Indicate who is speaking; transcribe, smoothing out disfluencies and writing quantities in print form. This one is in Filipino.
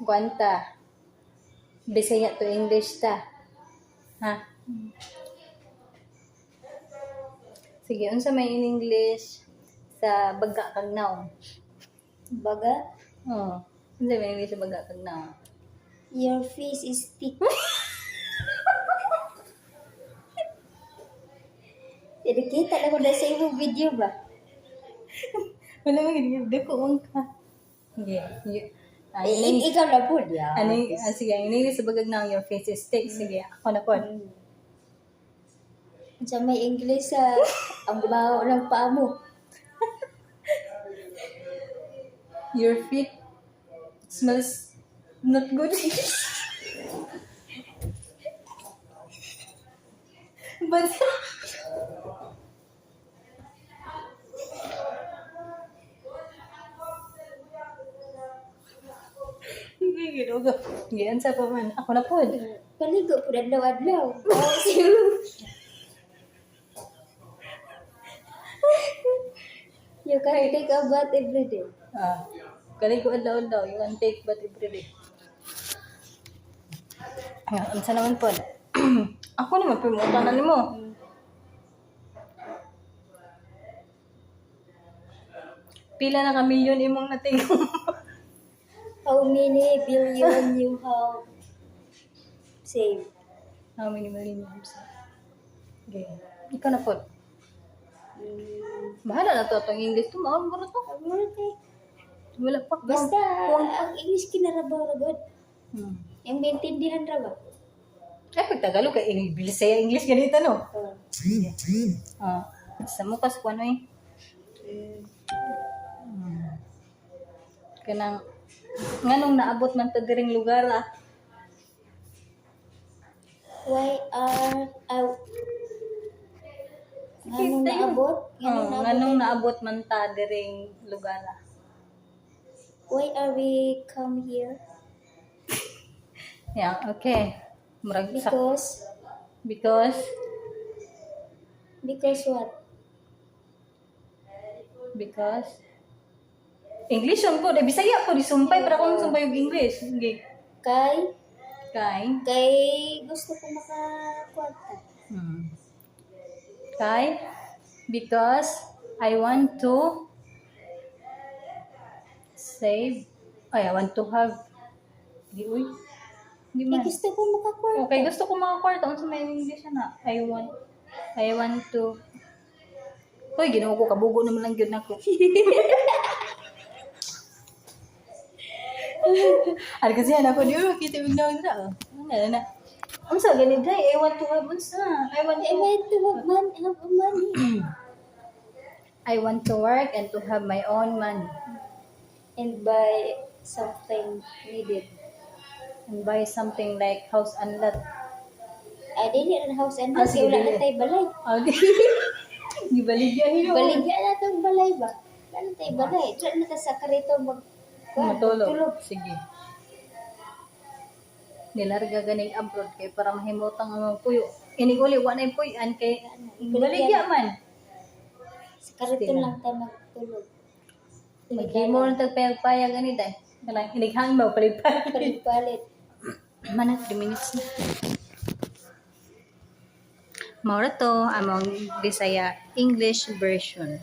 Speaker 1: Guanta. Bisaya to English ta. Ha? Sige, unsa may in English sa baga kag naong?
Speaker 2: Baga,
Speaker 1: Oh. Unsa may English sa baga kag naong?
Speaker 2: your face is thick. Jadi kita na ko na sa imong video ba?
Speaker 1: Wala man gid dako man ka. Sige.
Speaker 2: Ikaw na po ya.
Speaker 1: Sige, in English sa baga naong your face is thick. Sige, ako na po.
Speaker 2: Sa may English sa ang baho ng paa mo.
Speaker 1: Your feet smells not good. But Giyan sa pa man. Ako na po.
Speaker 2: Paligo po adlaw-adlaw. Oh, siyo. You can take a bath every day.
Speaker 1: Kali ko adlaw-adlaw. You can take bath every day. Ang naman po. Ako naman po yung utanan mo. Pila na ka milyon imong natingong.
Speaker 2: How many billion you have saved?
Speaker 1: How many million years? Okay. Ikaw na po. Bahala na to. Itong English to. Maon mo na to. Wala pa.
Speaker 2: Basta, ang English kinarabaw-ragod. Yung maintindihan ra ba?
Speaker 1: Ay, pag Tagalog ka, English saya English ganito, no? Sa mo kas kung ano eh. Kanang, nganong naabot man ta diring lugar ah.
Speaker 2: Why are nganong naabot?
Speaker 1: Nganong naabot man ta diring lugar ah.
Speaker 2: Why are we come here?
Speaker 1: Yeah, okay. Murag
Speaker 2: Because what?
Speaker 1: Because English on po, Bisaya ko di sumpay para kung sumpay yung English. Okay.
Speaker 2: Kay gusto ko makakwarta.
Speaker 1: Because I want to save. I want to have. Di man.
Speaker 2: Gusto ko makakwarta.
Speaker 1: Okay, gusto ko makakwarta. Unsa may English na? I want to. Hoy, ginawa ko kabugo naman lang yun ako. Ano kasi anak ko, di ba makita yung na. Ano na? Unsa ganit day? I want to have unsa.
Speaker 2: I want to have money.
Speaker 1: I want to work and to have my own money.
Speaker 2: And buy something needed.
Speaker 1: And buy something like house and lot.
Speaker 2: I didn't need a house and lot. Kaya wala na tayo balay.
Speaker 1: Gibaligyan yun.
Speaker 2: Baligyan na itong balay ba? Wala na tayo balay. Diyan na tayo sa karito
Speaker 1: matulog. Sige. Nilarga ganing abroad kay para mahimutang ang puyo. Iniguli wa na yung puyan kay baligya man.
Speaker 2: Sa karito lang tayo magtulog.
Speaker 1: Maghimo lang tagpayag-payag ani day. Kala inighang mo
Speaker 2: Palit.
Speaker 1: Mana 3 minutes na. Maura to among Bisaya English version.